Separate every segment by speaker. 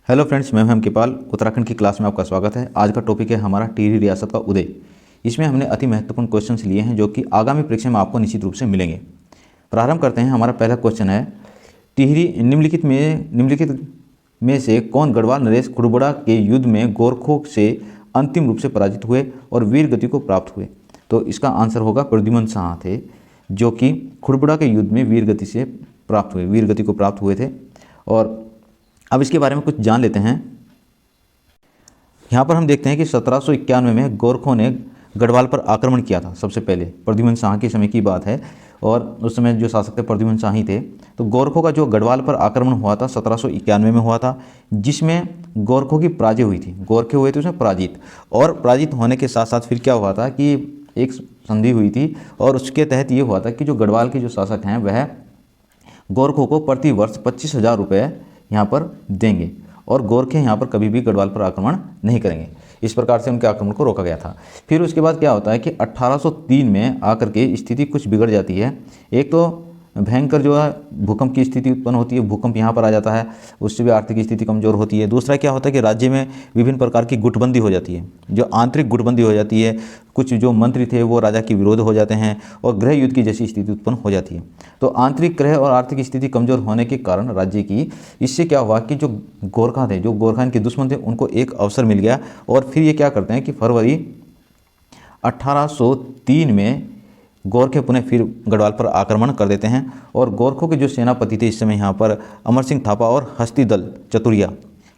Speaker 1: Hello friends, मैं हम किपाल। उत्तराखंड की क्लास में आपका स्वागत है। आज का टॉपिक है हमारा टिहरी रियासत का उदय। इसमें हमने अति महत्वपूर्ण क्वेश्चंस लिए हैं जो कि आगामी परीक्षा में आपको निश्चित रूप से मिलेंगे। प्रारंभ करते हैं। हमारा पहला क्वेश्चन है, टिहरी निम्नलिखित में से कौन गढ़वाल नरेश खुड़बुड़ा के युद्ध में गोरखों से अंतिम रूप से पराजित हुए और वीर गति को प्राप्त हुए? तो इसका आंसर होगा प्रद्युम्न शाह थे, जो कि खुड़बुड़ा के युद्ध में वीर गति को प्राप्त हुए थे। और अब इसके बारे में कुछ जान लेते हैं। यहाँ पर हम देखते हैं कि 1791 में गोरखों ने गढ़वाल पर आक्रमण किया था। सबसे पहले प्रद्युम्न शाह के समय की बात है और उस समय जो शासक थे प्रद्युम्न शाह ही थे। तो गोरखों का जो गढ़वाल पर आक्रमण हुआ था 1791 में हुआ था, जिसमें गोरखों की पराजय हुई थी। गोरखे हुए थे उसमें पराजित, और पराजित होने के साथ साथ फिर क्या हुआ था कि एक संधि हुई थी और उसके तहत ये हुआ था कि जो गढ़वाल के जो शासक हैं वह गोरखों को प्रति वर्ष 25,000 रुपये यहाँ पर देंगे और गोरखे यहाँ पर कभी भी गढ़वाल पर आक्रमण नहीं करेंगे। इस प्रकार से उनके आक्रमण को रोका गया था। फिर उसके बाद क्या होता है कि 1803 में आकर के स्थिति कुछ बिगड़ जाती है। एक तो भयंकर जो है भूकंप की स्थिति उत्पन्न होती है, भूकंप यहाँ पर आ जाता है, उससे भी आर्थिक स्थिति कमज़ोर होती है। दूसरा क्या होता है कि राज्य में विभिन्न प्रकार की गुटबंदी हो जाती है, जो आंतरिक गुटबंदी हो जाती है। कुछ जो मंत्री थे वो राजा के विरोध हो जाते हैं और गृह युद्ध की जैसी स्थिति उत्पन्न हो जाती है। तो आंतरिक गृह और आर्थिक स्थिति कमज़ोर होने के कारण राज्य की, इससे क्या हुआ कि जो गोरखा थे, जो गोरखा इनके दुश्मन थे, उनको एक अवसर मिल गया। और फिर ये क्या करते हैं कि फरवरी 1803 में गोरखे पुनः फिर गढ़वाल पर आक्रमण कर देते हैं। और गोरखों के जो सेनापति थे इस समय यहाँ पर अमर सिंह थापा और हस्तीदल चतुरिया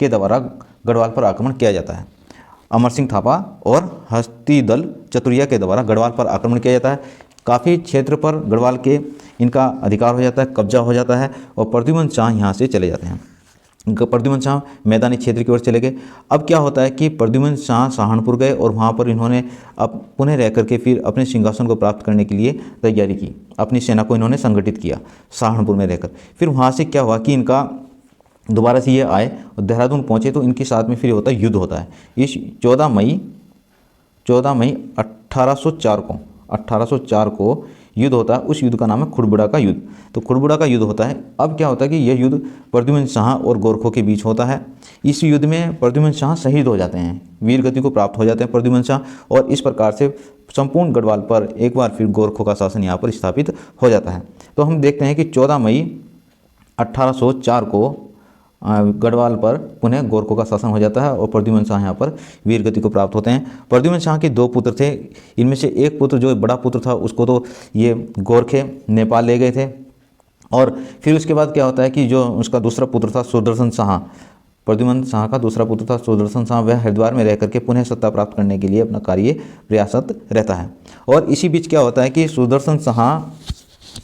Speaker 1: के द्वारा गढ़वाल पर आक्रमण किया जाता है। अमर सिंह थापा और हस्तीदल चतुरिया के द्वारा गढ़वाल पर आक्रमण किया जाता है। काफ़ी क्षेत्र पर गढ़वाल के इनका अधिकार हो जाता है, कब्जा हो जाता है और प्रद्युम्न शाह यहाँ से चले जाते हैं। प्रद्युम्न शाह मैदानी क्षेत्र की ओर चले गए। अब क्या होता है कि प्रद्युम्न शाह सहारनपुर गए और वहाँ पर इन्होंने अब पुनः रह करके फिर अपने सिंहासन को प्राप्त करने के लिए तैयारी की। अपनी सेना को इन्होंने संगठित किया सहारनपुर में रहकर। फिर वहाँ से क्या हुआ कि इनका दोबारा से ये आए और देहरादून पहुँचे, तो इनके साथ में फिर होता है युद्ध होता है। इस 14 मई 1804 को युद्ध होता है। उस युद्ध का नाम है खुड़बुड़ा का युद्ध। तो खुड़बुड़ा का युद्ध होता है। अब क्या होता है कि यह युद्ध प्रद्युम्न शाह और गोरखों के बीच होता है। इस युद्ध में प्रद्युम्न शाह शहीद हो जाते हैं, वीर गति को प्राप्त हो जाते हैं प्रद्युम्न शाह, और इस प्रकार से संपूर्ण गढ़वाल पर एक बार फिर गोरखों का शासन यहाँ पर स्थापित हो जाता है। तो हम देखते हैं कि 14 मई 1804 को गढ़वाल पर पुनः गोरखों का शासन हो जाता है और प्रद्युम्न शाह यहाँ पर वीर गति को प्राप्त होते हैं। प्रद्युम्न शाह के 2 पुत्र थे। इनमें से एक पुत्र जो बड़ा पुत्र था उसको तो ये गोरखे नेपाल ले गए थे। और फिर उसके बाद क्या होता है कि जो उसका दूसरा पुत्र था सुदर्शन शाह, प्रद्युम्न शाह का दूसरा पुत्र था सुदर्शन शाह, वह हरिद्वार में रह करके पुनः सत्ता प्राप्त करने के लिए अपना कार्य प्रयासरत रहता है। और इसी बीच क्या होता है कि सुदर्शन शाह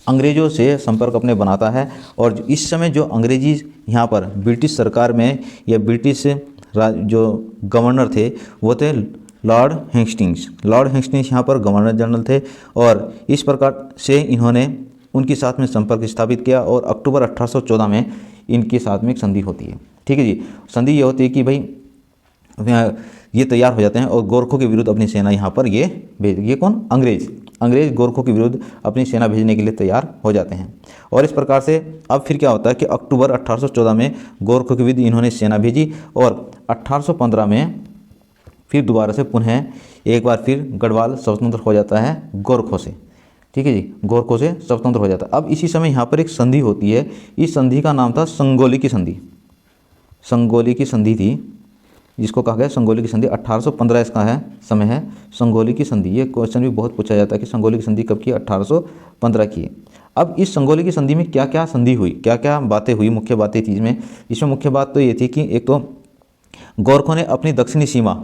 Speaker 1: अंग्रेज़ों से संपर्क अपने बनाता है। और इस समय जो अंग्रेजी यहाँ पर ब्रिटिश सरकार में या ब्रिटिश जो गवर्नर थे वो थे लॉर्ड हेस्टिंग्स। लॉर्ड हेस्टिंग्स यहाँ पर गवर्नर जनरल थे और इस प्रकार से इन्होंने उनके साथ में संपर्क स्थापित किया और अक्टूबर 1814 में इनके साथ में एक संधि होती है। ठीक है जी। संधि ये होती है कि भाई ये तैयार हो जाते हैं और गोरखों के विरुद्ध अपनी सेना यहाँ पर ये कौन? अंग्रेज गोरखों के विरुद्ध अपनी सेना भेजने के लिए तैयार हो जाते हैं। और इस प्रकार से अब फिर क्या होता है कि अक्टूबर 1814 में गोरखों के विरुद्ध इन्होंने सेना भेजी और 1815 में फिर दोबारा से पुनः एक बार फिर गढ़वाल स्वतंत्र हो जाता है गोरखों से। ठीक है जी, गोरखों से स्वतंत्र हो जाता है। अब इसी समय यहाँ पर एक संधि होती है। इस संधि का नाम था संगोली की संधि। संगोली की संधि थी जिसको कहा गया संगोली की संधि। 1815 इसका है समय है संगोली की संधि। ये क्वेश्चन भी बहुत पूछा जाता है कि संगोली की संधि कब की? 1815 की है। अब इस संगोली की संधि में क्या क्या संधि हुई, क्या क्या बातें हुई, मुख्य बातें थी इसमें मुख्य बात तो ये थी कि एक तो गोरखों ने अपनी दक्षिणी सीमा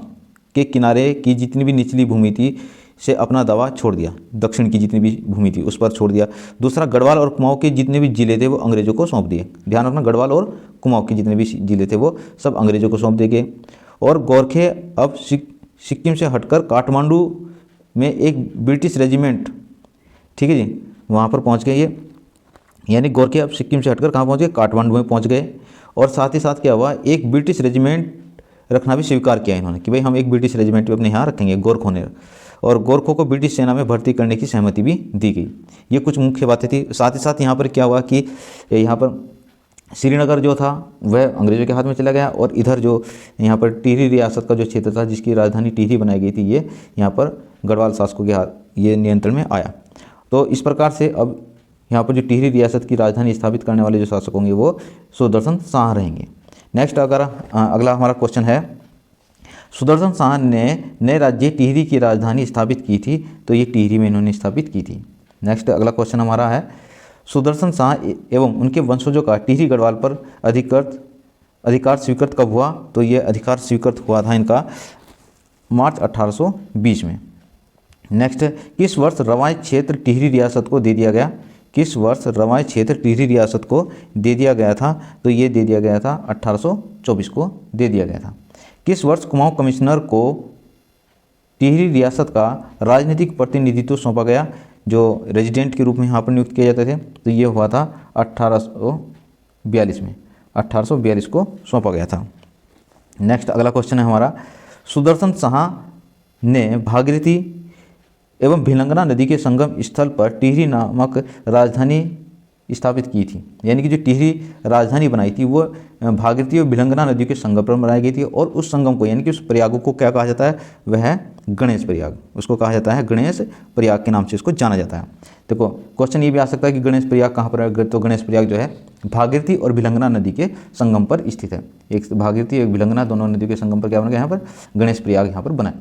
Speaker 1: के किनारे की जितनी भी निचली भूमि थी से अपना दावा छोड़ दिया। दक्षिण की जितनी भी भूमि थी उस पर छोड़ दिया। दूसरा, गढ़वाल और कुमाऊं के जितने भी जिले थे वो अंग्रेजों को सौंप दिए। ध्यान रखना, गढ़वाल और कुमाऊं के जितने भी जिले थे वो सब अंग्रेजों को सौंप दिए गए। और गोरखे अब सिक्किम से हटकर काठमांडू में एक ब्रिटिश रेजिमेंट, ठीक है जी, वहाँ पर पहुँच गए ये। यानी गोरखे अब सिक्किम से हटकर कहाँ पहुँच गए? काठमांडू में पहुँच गए। और साथ ही साथ क्या हुआ, एक ब्रिटिश रेजिमेंट रखना भी स्वीकार किया इन्होंने कि भाई हम एक ब्रिटिश रेजिमेंट भी अपने यहाँ रखेंगे गोरखों ने। और गोरखों को ब्रिटिश सेना में भर्ती करने की सहमति भी दी गई। ये कुछ मुख्य बातें थी। साथ ही साथ यहाँ पर क्या हुआ कि यहाँ पर श्रीनगर जो था वह अंग्रेज़ों के हाथ में चला गया, और इधर जो यहाँ पर टिहरी रियासत का जो क्षेत्र था जिसकी राजधानी टिहरी बनाई गई थी, ये यहाँ पर गढ़वाल शासकों के हाथ ये नियंत्रण में आया। तो इस प्रकार से अब यहाँ पर जो टिहरी रियासत की राजधानी स्थापित करने वाले जो शासक होंगे वो सुदर्शन शाह रहेंगे। नेक्स्ट अगला हमारा क्वेश्चन है, सुदर्शन शाह ने नए राज्य टिहरी की राजधानी स्थापित की थी, तो ये टिहरी में इन्होंने स्थापित की थी। नेक्स्ट अगला क्वेश्चन हमारा है, सुदर्शन शाह एवं उनके वंशजों का टिहरी गढ़वाल पर अधिकार स्वीकृत कब हुआ, तो ये अधिकार स्वीकृत हुआ था इनका मार्च 1820 में। नेक्स्ट, किस वर्ष रवाय क्षेत्र टिहरी रियासत को दे दिया गया, किस वर्ष रवाय क्षेत्र टिहरी रियासत को दे दिया गया था, तो ये दे दिया गया था 1824 को दे दिया गया था। किस वर्ष कुमाऊं कमिश्नर को टिहरी रियासत का राजनीतिक प्रतिनिधित्व सौंपा गया, जो रेजिडेंट के रूप में यहाँ पर नियुक्त किए जाते थे, तो ये हुआ था 1842 में, 1842 को सौंपा गया था। नेक्स्ट अगला क्वेश्चन है हमारा, सुदर्शन शाह ने भागीरथी एवं भिलंगना नदी के संगम स्थल पर टिहरी नामक राजधानी स्थापित की थी, यानी कि जो टिहरी राजधानी बनाई थी वो भागीरथी और भिलंगना नदी के संगम पर बनाई गई थी, और उस संगम को यानी कि उस प्रयाग को क्या कहा जाता है, वह है गणेश प्रयाग, उसको कहा जाता है गणेश प्रयाग के नाम से इसको जाना जाता है। देखो क्वेश्चन ये भी आ सकता है कि गणेश प्रयाग कहाँ पर है, तो गणेश प्रयाग जो है भागीरथी और भिलंगना नदी के संगम पर स्थित है। एक भागीरथी एक भिलंगना दोनों नदी के संगम पर क्या बन गया, यहाँ पर गणेश प्रयाग यहाँ पर बना है,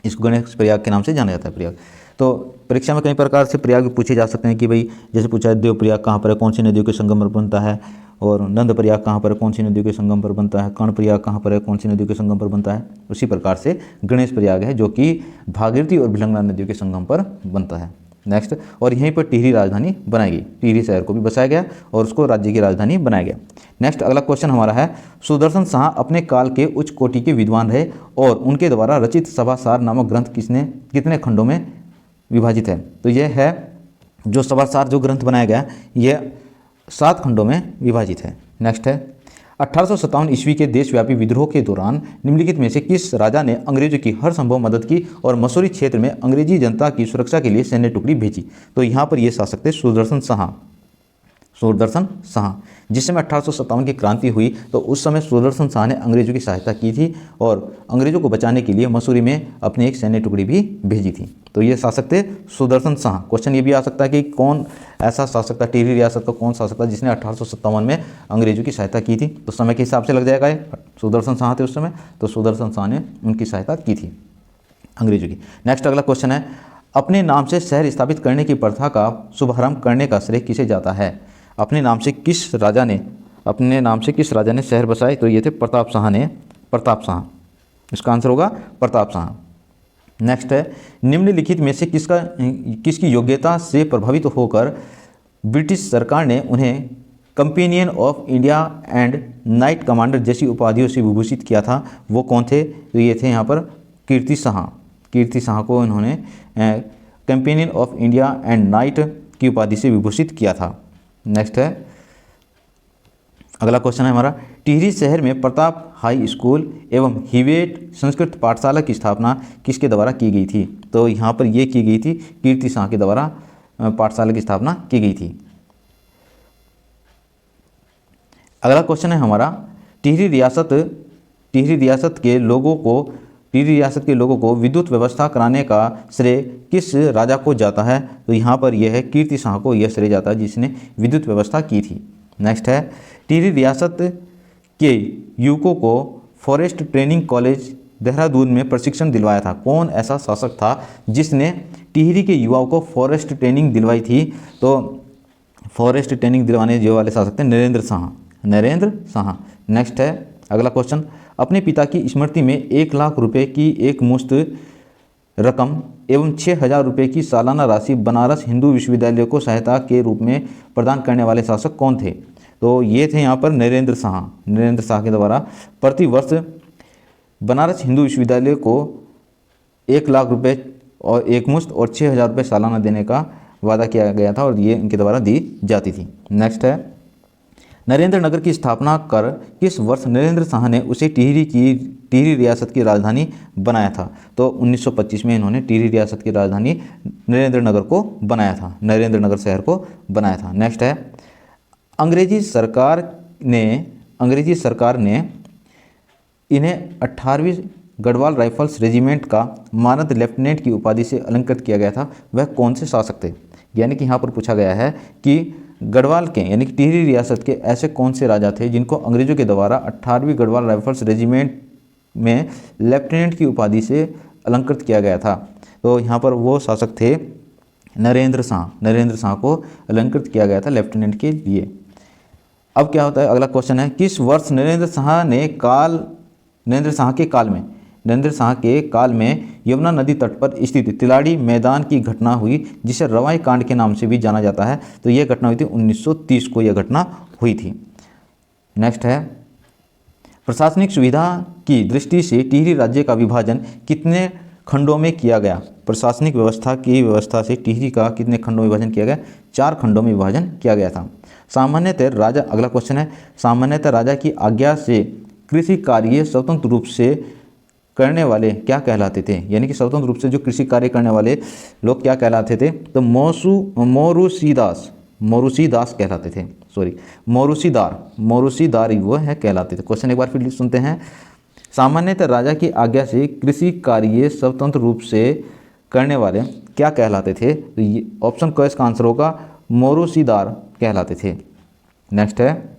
Speaker 1: इसको गणेश प्रयाग के नाम से जाना जाता है प्रयाग। तो परीक्षा में कई प्रकार से प्रयाग पूछे जा सकते हैं कि भाई जैसे पूछा है देव प्रयाग कहाँ पर है, कौन सी नदियों के संगम पर बनता है, और नंद प्रयाग कहाँ पर है, कौन सी नदियों के संगम पर बनता है, कर्ण प्रयाग कहाँ पर है, कौन सी नदियों के संगम पर बनता है। उसी प्रकार से गणेश प्रयाग है जो कि भागीरथी और भिलंगना नदियों के संगम पर बनता है। नेक्स्ट, और यहीं पर टिहरी राजधानी बनाई गई, टिहरी शहर को भी बसाया गया और उसको राज्य की राजधानी बनाया गया। नेक्स्ट अगला क्वेश्चन हमारा है, सुदर्शन शाह अपने काल के उच्च कोटि के विद्वान रहे और उनके द्वारा रचित सभासार नामक ग्रंथ कितने खंडों में विभाजित है, तो यह है जो सभासार जो ग्रंथ बनाया गया यह 7 खंडों में विभाजित है। नेक्स्ट है, 1857 ईस्वी के देशव्यापी विद्रोह के दौरान निम्नलिखित में से किस राजा ने अंग्रेजों की हर संभव मदद की और मसूरी क्षेत्र में अंग्रेजी जनता की सुरक्षा के लिए सैन्य टुकड़ी भेजी, तो यहाँ पर ये शासक थे सुदर्शन शाह। जिस समय 1857 की क्रांति हुई तो उस समय सुदर्शन शाह ने अंग्रेजों की सहायता की थी और अंग्रेजों को बचाने के लिए मसूरी में अपनी एक सैन्य टुकड़ी भी भेजी थी, तो ये शासक थे सुदर्शन शाह। क्वेश्चन ये भी आ सकता है कि कौन ऐसा शासक था, टिहरी रियासत का कौन शासक था जिसने 1857 में अंग्रेजों की सहायता की थी, तो समय के हिसाब से लग जाएगा ये सुदर्शन शाह थे उस समय, तो सुदर्शन शाह ने उनकी सहायता की थी अंग्रेजों की। नेक्स्ट अगला क्वेश्चन है, अपने नाम से शहर स्थापित करने की प्रथा का शुभारंभ करने का श्रेय किसे जाता है, अपने नाम से किस राजा ने शहर बसाए, तो ये थे प्रताप शाह, इसका आंसर होगा प्रताप शाह। नेक्स्ट है, निम्नलिखित में से किसकी योग्यता से प्रभावित होकर ब्रिटिश सरकार ने उन्हें companion of India and night commander जैसी उपाधियों से विभूषित किया था, वो कौन थे, तो ये थे यहाँ पर कीर्ति शाह को इन्होंने companion of India and night की उपाधि से विभूषित किया था। नेक्स्ट है, अगला क्वेश्चन है हमारा, टिहरी शहर में प्रताप हाई स्कूल एवं हिवेट संस्कृत पाठशाला की स्थापना किसके द्वारा की गई थी, तो यहाँ पर ये की गई थी कीर्ति शाह के द्वारा पाठशाला की स्थापना की गई थी। अगला क्वेश्चन है हमारा, टिहरी रियासत के लोगों को विद्युत व्यवस्था कराने का श्रेय किस राजा को जाता है, तो यहाँ पर यह है कीर्ति शाह को यह श्रेय जाता है जिसने विद्युत व्यवस्था की थी। नेक्स्ट है, टिहरी रियासत के युवकों को फॉरेस्ट ट्रेनिंग कॉलेज देहरादून में प्रशिक्षण दिलवाया था, कौन ऐसा शासक था जिसने टिहरी के युवाओं को फॉरेस्ट ट्रेनिंग दिलवाई थी, तो फॉरेस्ट ट्रेनिंग दिलवाने जो वाले शासक थे नरेंद्र शाह। नेक्स्ट है अगला क्वेश्चन, अपने पिता की स्मृति में 1 लाख रुपए की एक मुश्त रकम एवं 6,000 रुपये की सालाना राशि बनारस हिंदू विश्वविद्यालय को सहायता के रूप में प्रदान करने वाले शासक कौन थे, तो ये थे यहाँ पर नरेंद्र शाह के द्वारा प्रति वर्ष बनारस हिंदू विश्वविद्यालय को 1 लाख रुपये और एक मुश्त और 6,000 रुपये सालाना देने का वादा किया गया था और ये इनके द्वारा दी जाती थी। नेक्स्ट है, नरेंद्र नगर की स्थापना कर किस वर्ष नरेंद्र शाह ने उसे टिहरी रियासत की राजधानी बनाया था, तो 1925 में इन्होंने टिहरी रियासत की राजधानी नरेंद्र नगर शहर को बनाया था। नेक्स्ट है, अंग्रेजी सरकार ने अंग्रेजी सरकार ने इन्हें 18वीं गढ़वाल राइफल्स रेजिमेंट का मानद लेफ्टिनेंट की उपाधि से अलंकृत किया गया था, वह कौन से शासक थे? यानी कि यहाँ पर पूछा गया है कि गढ़वाल के यानी कि टिहरी रियासत के ऐसे कौन से राजा थे जिनको अंग्रेजों के द्वारा 18वीं गढ़वाल राइफल्स रेजिमेंट में लेफ्टिनेंट की उपाधि से अलंकृत किया गया था। तो यहाँ पर वो शासक थे नरेंद्र शाह। नरेंद्र शाह को अलंकृत किया गया था लेफ्टिनेंट के लिए। अब क्या होता है, अगला क्वेश्चन है, किस वर्ष नरेंद्र शाह के काल में यमुना नदी तट पर स्थित तिलाड़ी मैदान की घटना हुई जिसे रवाई कांड के नाम से भी जाना जाता है? तो यह घटना हुई थी 1930 को यह घटना हुई थी। नेक्स्ट है, प्रशासनिक सुविधा की दृष्टि से टिहरी राज्य का विभाजन कितने खंडों में किया गया? प्रशासनिक व्यवस्था से टिहरी का कितने खंडों में विभाजन किया गया? 4 खंडों में विभाजन किया गया था। सामान्यतः राजा, अगला क्वेश्चन है, सामान्यतः राजा की आज्ञा से कृषि कार्य स्वतंत्र रूप से करने वाले क्या कहलाते थे? यानी कि स्वतंत्र रूप से जो कृषि कार्य करने वाले लोग क्या कहलाते थे? तो मोरूसीदास कहलाते थे। मोरूसीदार वो है कहलाते थे। क्वेश्चन एक बार फिर सुनते हैं, सामान्यतः राजा की आज्ञा से कृषि कार्य स्वतंत्र रूप से करने वाले क्या कहलाते थे? तो ये ऑप्शन को इसका आंसर होगा मोरूसीदार कहलाते थे। नेक्स्ट है,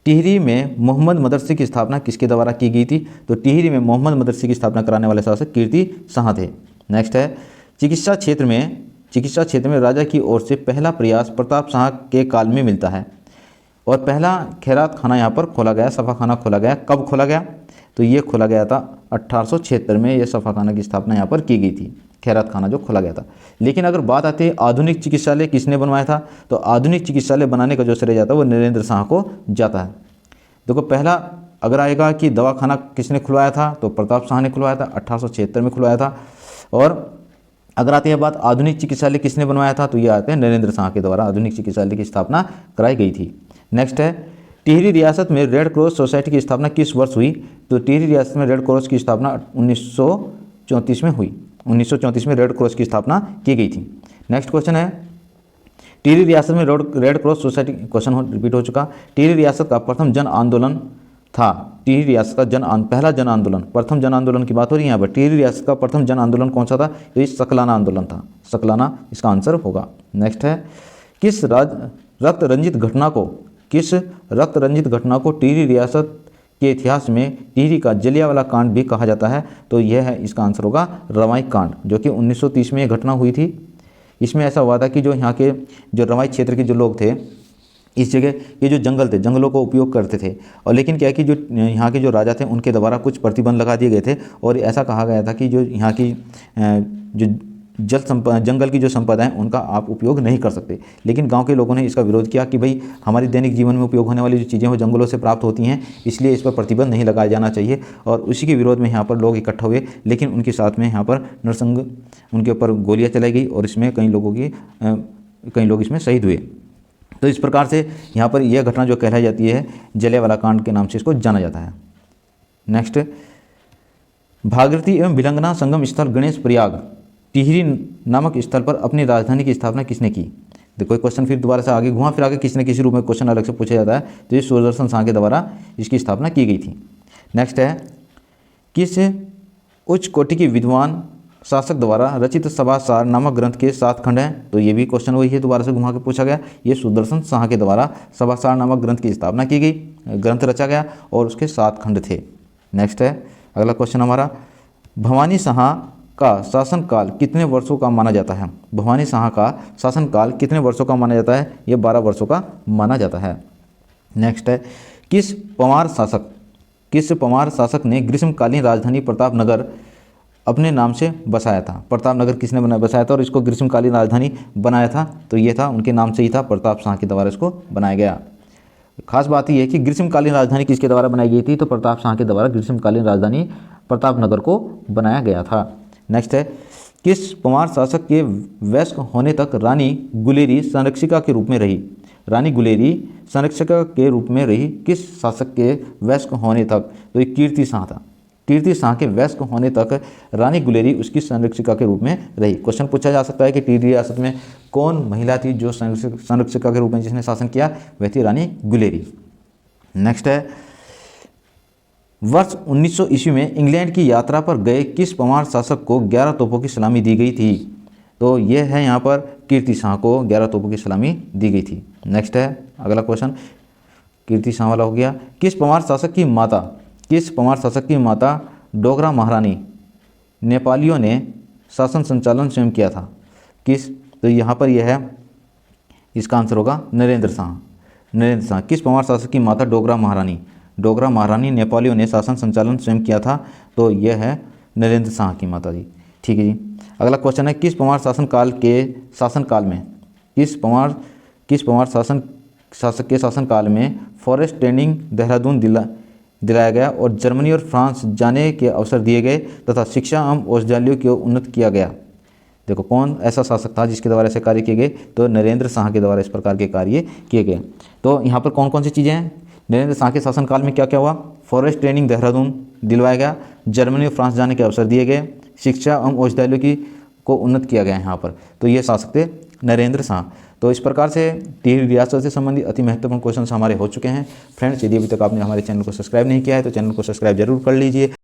Speaker 1: टिहरी में मोहम्मद मदरसे की स्थापना किसके द्वारा की गई थी? तो टिहरी में मोहम्मद मदरसे की स्थापना कराने वाले शासक कीर्ति शाह थे। नेक्स्ट है, चिकित्सा क्षेत्र में राजा की ओर से पहला प्रयास प्रताप शाह के काल में मिलता है और पहला खैरात खाना यहाँ पर खोला गया, सफ़ाखाना खोला गया। कब खोला गया? तो ये खोला गया था 1876 में, यह सफ़ाखाना की स्थापना यहाँ पर की गई थी, खैरात खाना जो खोला गया था। लेकिन अगर बात आती है आधुनिक चिकित्सालय किसने बनवाया था, तो आधुनिक चिकित्सालय बनाने का जो श्रेय जाता है वो नरेंद्र शाह को जाता है। देखो, पहला अगर आएगा कि दवाखाना किसने खुलवाया था, तो प्रताप शाह ने खुलवाया था, 1876 में खुलवाया था। और अगर आती है बात आधुनिक चिकित्सालय किसने बनवाया था, तो ये आते हैं नरेंद्र शाह के द्वारा आधुनिक चिकित्सालय की स्थापना कराई गई थी। नेक्स्ट है, टिहरी रियासत में रेड क्रॉस सोसाइटी की स्थापना किस वर्ष हुई? तो टिहरी रियासत में रेड क्रॉस की स्थापना 1934 में हुई। 1934 में रेड क्रॉस की स्थापना की गई थी। नेक्स्ट क्वेश्चन है, टिहरी रियासत में red cross society, question repeat हो चुका, टिहरी रियासत का प्रथम जन आंदोलन था। टिहरी रियासत का पहला जन आंदोलन, प्रथम जन आंदोलन की बात हो रही है यहाँ पर। टिहरी रियासत का प्रथम जन आंदोलन कौन सा था? तो ये सकलाना आंदोलन था। सकलाना इसका आंसर होगा। नेक्स्ट है, किस रक्त रंजित घटना को टिहरी रियासत के इतिहास में टिहरी का जलियांवाला कांड भी कहा जाता है? तो यह है, इसका आंसर होगा रवाई कांड, जो कि 1930 में यह घटना हुई थी। इसमें ऐसा हुआ था कि जो यहाँ के जो रवाई क्षेत्र के जो लोग थे, इस जगह ये जो जंगल थे, जंगलों को उपयोग करते थे। और लेकिन क्या है कि जो यहाँ के जो राजा थे उनके द्वारा कुछ प्रतिबंध लगा दिए गए थे और ऐसा कहा गया था कि जो यहाँ की जो जंगल की जो संपदा है उनका आप उपयोग नहीं कर सकते। लेकिन गांव के लोगों ने इसका विरोध किया कि भाई हमारी दैनिक जीवन में उपयोग होने वाली जो चीज़ें वो जंगलों से प्राप्त होती हैं, इसलिए इस पर प्रतिबंध नहीं लगाया जाना चाहिए। और उसी के विरोध में यहाँ पर लोग इकट्ठा हुए, लेकिन उनके साथ में यहाँ पर नरसंग उनके ऊपर गोलियाँ चलाई गई और इसमें कई लोग इसमें शहीद हुए। तो इस प्रकार से यहाँ पर यह घटना जो कहलाई जाती है जलियांवाला कांड के नाम से इसको जाना जाता है। नेक्स्ट, भागीरथी एवं भिलंगना संगम स्थल गणेश प्रयाग टिहरी नामक स्थल पर अपनी राजधानी की स्थापना किसने की? देखो क्वेश्चन फिर दोबारा से आगे घुमा फिर आगे किसी न किसी रूप में क्वेश्चन अलग से पूछा जाता है। तो ये सुदर्शन शाह के द्वारा इसकी स्थापना की गई थी। नेक्स्ट है, किस उच्च कोटि की विद्वान शासक द्वारा रचित सभासार नामक ग्रंथ के 7 खंड हैं? तो ये भी क्वेश्चन वही है, दोबारा से घुमा के पूछा गया। ये सुदर्शन शाह के द्वारा सभासार नामक ग्रंथ की स्थापना की गई, ग्रंथ रचा गया और उसके 7 खंड थे। नेक्स्ट है, अगला क्वेश्चन हमारा, भवानी शाह का शासनकाल कितने वर्षों का माना जाता है? भवानी शाह का शासनकाल कितने वर्षों का माना जाता है? ये 12 वर्षों का माना जाता है। नेक्स्ट है, किस पवार शासक ने ग्रीष्मकालीन राजधानी प्रतापनगर अपने नाम से बसाया था? प्रतापनगर किसने बसाया था और इसको ग्रीष्मकालीन राजधानी बनाया था? तो ये था, उनके नाम से ही था, प्रताप शाह के द्वारा इसको बनाया गया। खास बात यह है कि ग्रीष्मकालीन राजधानी किसके द्वारा बनाई गई थी? तो प्रताप शाह के द्वारा ग्रीष्मकालीन राजधानी प्रतापनगर को बनाया गया था। नेक्स्ट है, किस पवार शासक के वयस्क होने तक रानी गुलेरी संरक्षिका के रूप में रही? रानी गुलेरी संरक्षिका के रूप में रही किस शासक के वयस्क होने तक? तो ये कीर्ति शाह था। कीर्ति शाह के वयस्क होने तक रानी गुलेरी उसकी संरक्षिका के रूप में रही। क्वेश्चन पूछा जा सकता है कि टिहरी रियासत में कौन महिला थी जो संरक्षिका के रूप में जिसने शासन किया? वह थी रानी गुलेरी। नेक्स्ट है, वर्ष 1900 ईस्वी में इंग्लैंड की यात्रा पर गए किस परमार शासक को 11 तोपों की सलामी दी गई थी? तो यह है यहाँ पर कीर्ति शाह को 11 तोपों की सलामी दी गई थी। नेक्स्ट है अगला क्वेश्चन, कीर्ति शाह वाला हो गया। किस परमार शासक की माता डोगरा महारानी नेपालियों ने शासन संचालन स्वयं किया था? किस? तो यहाँ पर यह है, इसका आंसर होगा नरेंद्र शाह। किस परमार शासक की माता डोगरा महारानी नेपालियों ने शासन संचालन स्वयं किया था? तो यह है नरेंद्र शाह की माता जी। ठीक है जी। अगला क्वेश्चन है, किस परमार शासक के शासनकाल में फॉरेस्ट ट्रेनिंग देहरादून दिलाया गया और जर्मनी और फ्रांस जाने के अवसर दिए गए तथा शिक्षा एवं औषधालयों को उन्नत किया गया? देखो कौन ऐसा शासक था जिसके द्वारा ऐसे कार्य किए गए? तो नरेंद्र शाह के द्वारा इस प्रकार के कार्य किए गए। तो यहाँ पर कौन कौन सी चीज़ें हैं? नरेंद्र शाह के शासनकाल में क्या क्या हुआ? फॉरेस्ट ट्रेनिंग देहरादून दिलवाया गया, जर्मनी और फ्रांस जाने के अवसर दिए गए, शिक्षा एवं औषधालयों को उन्नत किया गया है यहाँ पर। तो ये शासक थे नरेंद्र शाह। तो इस प्रकार से टिहरी रियासत से संबंधित अति महत्वपूर्ण क्वेश्चन हमारे हो चुके हैं। फ्रेंड्स, यदि अभी तक आपने हमारे चैनल को सब्सक्राइब नहीं किया है तो चैनल को सब्सक्राइब जरूर कर लीजिए।